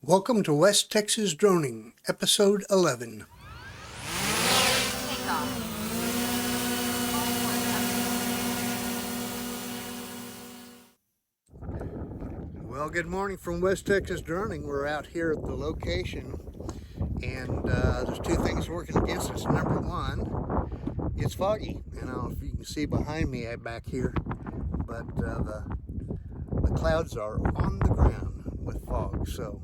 Welcome to West Texas Droning, Episode 11. Well, good morning from West Texas Droning. We're out here at the location, and there's two things working against us. Number one, it's foggy, and I don't know if you can see behind me back here, but the clouds are on the ground with fog, so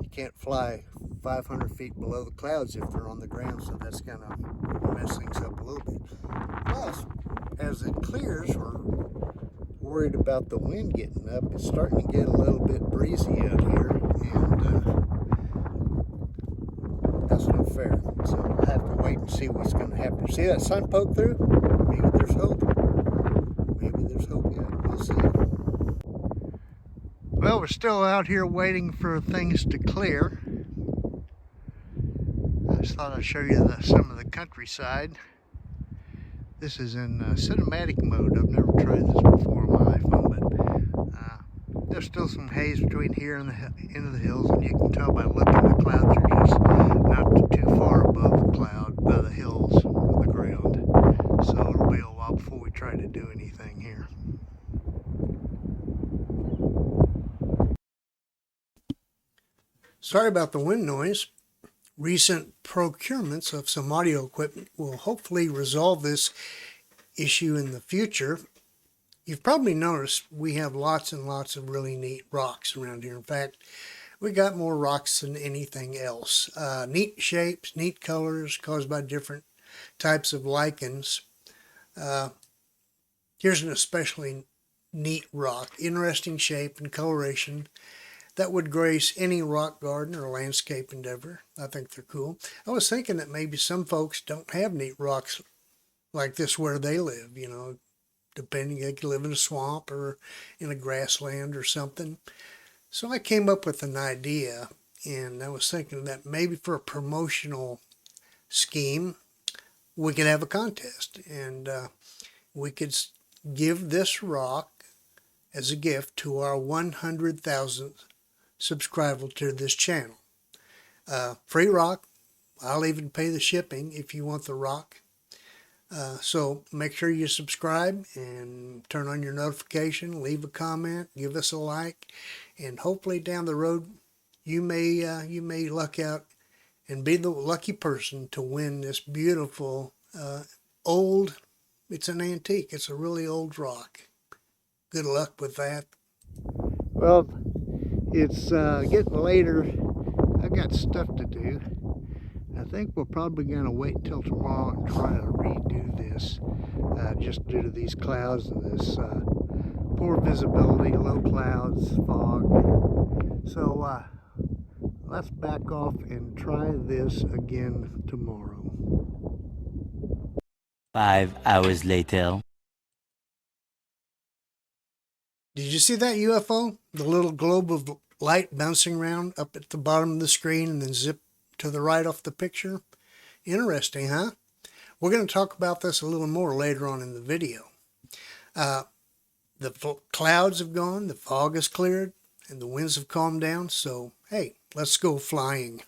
you can't fly 500 feet below the clouds if they're on the ground, so that's going to mess things up a little bit. Plus, as it clears, we're worried about the wind getting up. It's starting to get a little bit breezy out here, and that's not fair. So we'll have to wait and see what's going to happen. See that sun poke through? Maybe there's hope. Maybe there's hope yet. We'll see. Well, we're still out here waiting for things to clear. I just thought I'd show you some of the countryside. This is in cinematic mode. I've never tried this before on my iPhone, but there's still some haze between here and the end of the hills, and you can tell by looking, the clouds are just not too far above the hills of the ground. So it'll be a while before we try to do anything here. Sorry about the wind noise. Recent procurements of some audio equipment will hopefully resolve this issue in the future. You've probably noticed we have lots and lots of really neat rocks around here. In fact, we got more rocks than anything else. Neat shapes, neat colors caused by different types of lichens. Here's an especially neat rock, interesting shape and coloration that would grace any rock garden or landscape endeavor. I think they're cool. I was thinking that maybe some folks don't have neat rocks like this where they live, depending, they could live in a swamp or in a grassland or something. So I came up with an idea, and I was thinking that maybe for a promotional scheme, we could have a contest, and we could give this rock as a gift to our 100,000th subscriber to this channel. Free rock. I'll even pay the shipping if you want the rock. So make sure you subscribe and turn on your notification, leave a comment, give us a like, and hopefully down the road you may luck out and be the lucky person to win this beautiful old, it's an antique, it's a really old rock. Good luck with that. Well, it's getting later. I got stuff to do. I think we're probably going to wait till tomorrow and try to redo this, just due to these clouds and this poor visibility, low clouds, fog. So let's back off and try this again tomorrow. 5 hours later. Did you see that UFO? The little globe of light bouncing around up at the bottom of the screen and then zip to the right off the picture? Interesting, huh? We're going to talk about this a little more later on in the video. The clouds have gone, the fog has cleared, and the winds have calmed down. So, hey, let's go flying.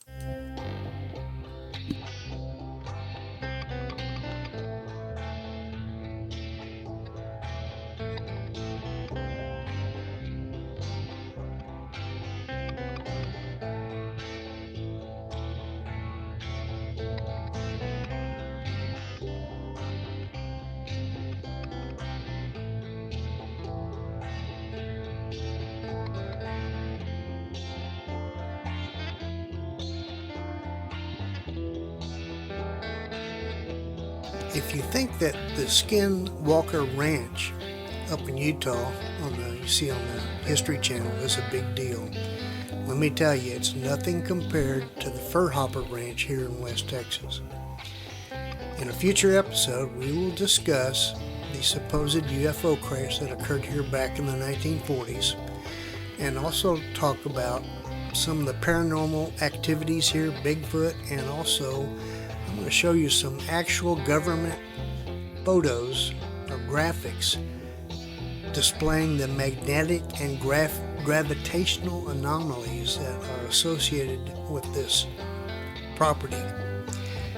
If you think that the Skinwalker Ranch up in Utah, you see on the History Channel, is a big deal, let me tell you, it's nothing compared to the Fur Hopper Ranch here in West Texas. In a future episode, we will discuss the supposed UFO crash that occurred here back in the 1940s, and also talk about some of the paranormal activities here, Bigfoot, and also I'm going to show you some actual government photos or graphics displaying the magnetic and gravitational anomalies that are associated with this property.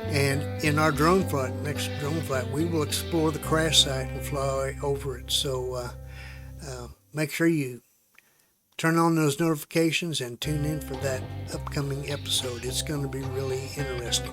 And in our drone flight, next drone flight, we will explore the crash site and fly over it. So make sure you turn on those notifications and tune in for that upcoming episode. It's going to be really interesting.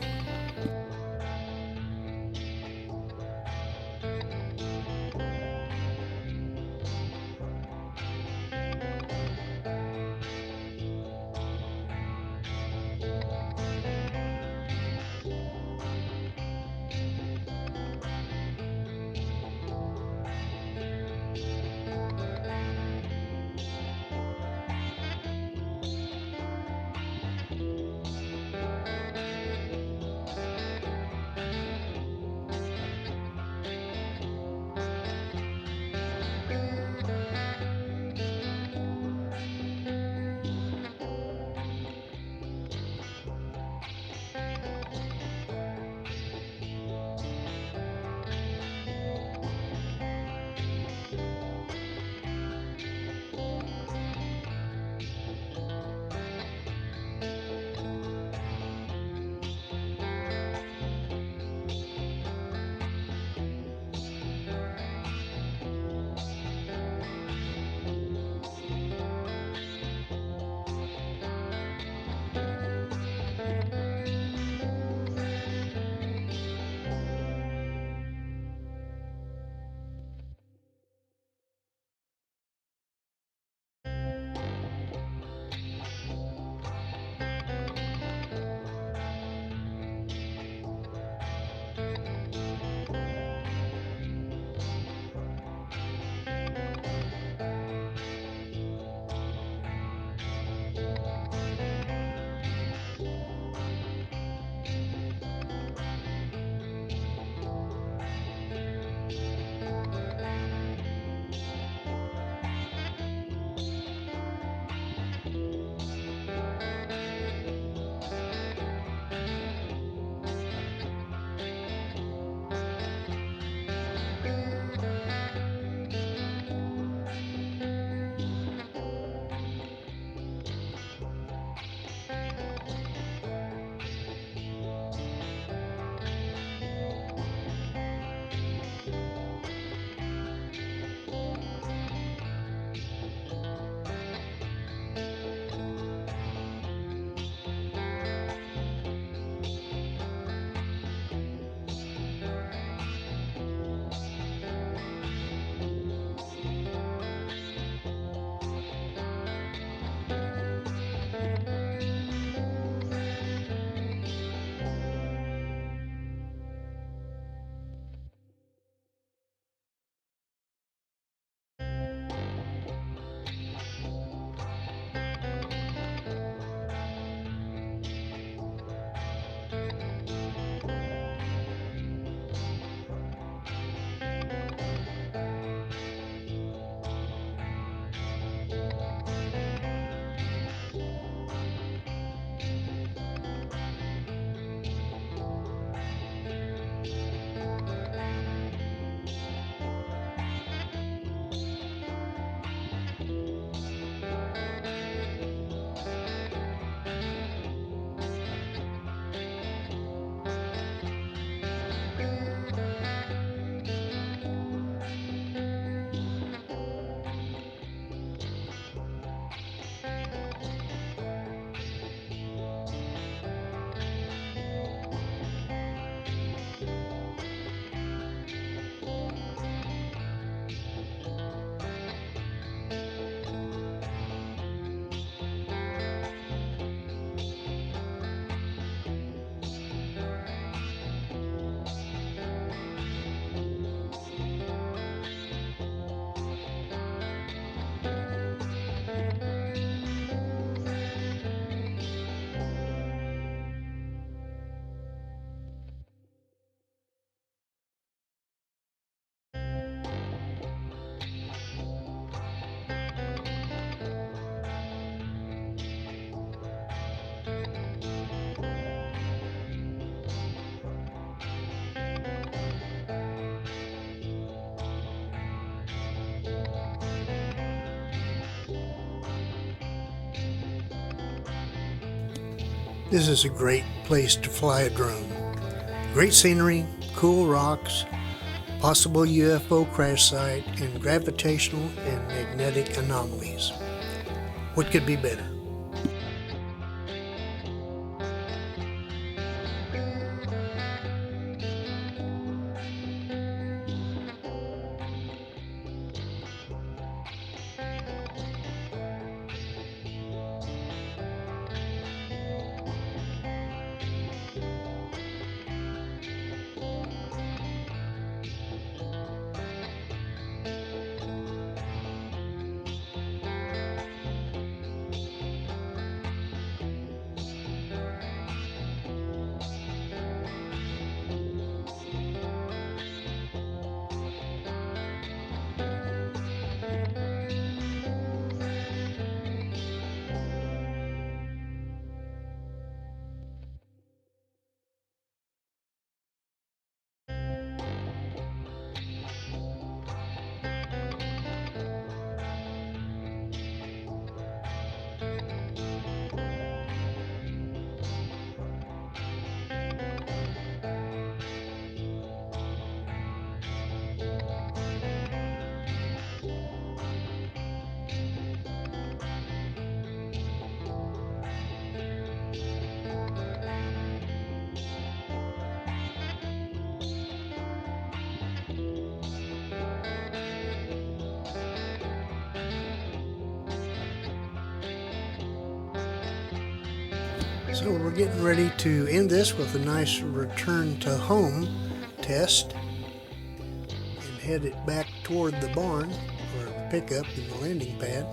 This is a great place to fly a drone. Great scenery, cool rocks, possible UFO crash site, and gravitational and magnetic anomalies. What could be better? So we're getting ready to end this with a nice return to home test and head it back toward the barn or pickup in the landing pad.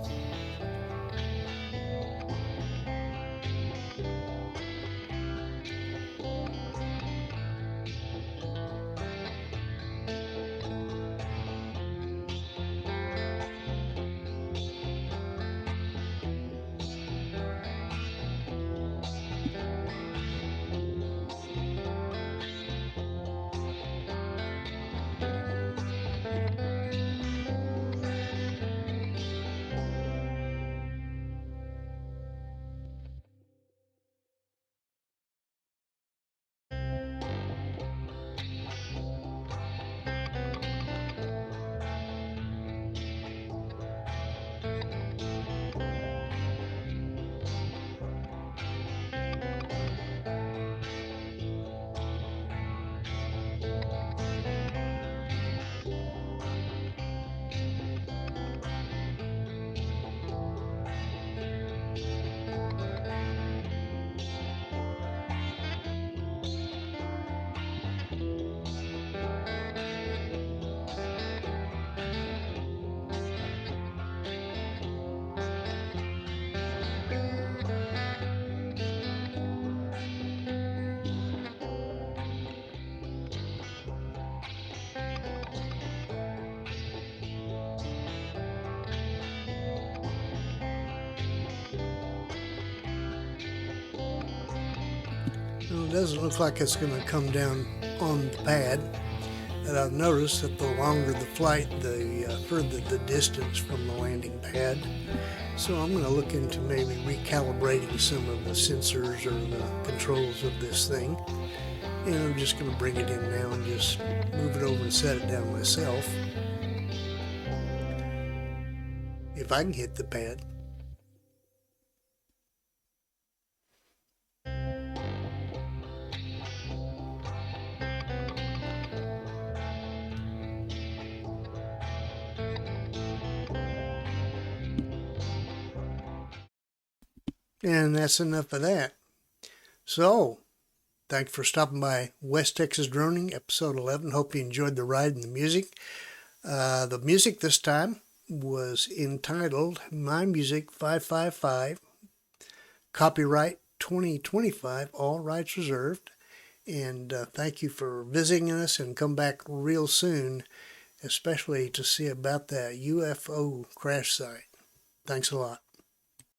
Well, it doesn't look like it's going to come down on the pad. And I've noticed that the longer the flight, the further the distance from the landing pad. So I'm going to look into maybe recalibrating some of the sensors or the controls of this thing. And I'm just going to bring it in now and just move it over and set it down myself. If I can hit the pad. And that's enough of that. So, thanks for stopping by West Texas Droning, episode 11. Hope you enjoyed the ride and the music. The music this time was entitled My Music 555, copyright 2025, all rights reserved. And thank you for visiting us, and come back real soon, especially to see about that UFO crash site. Thanks a lot.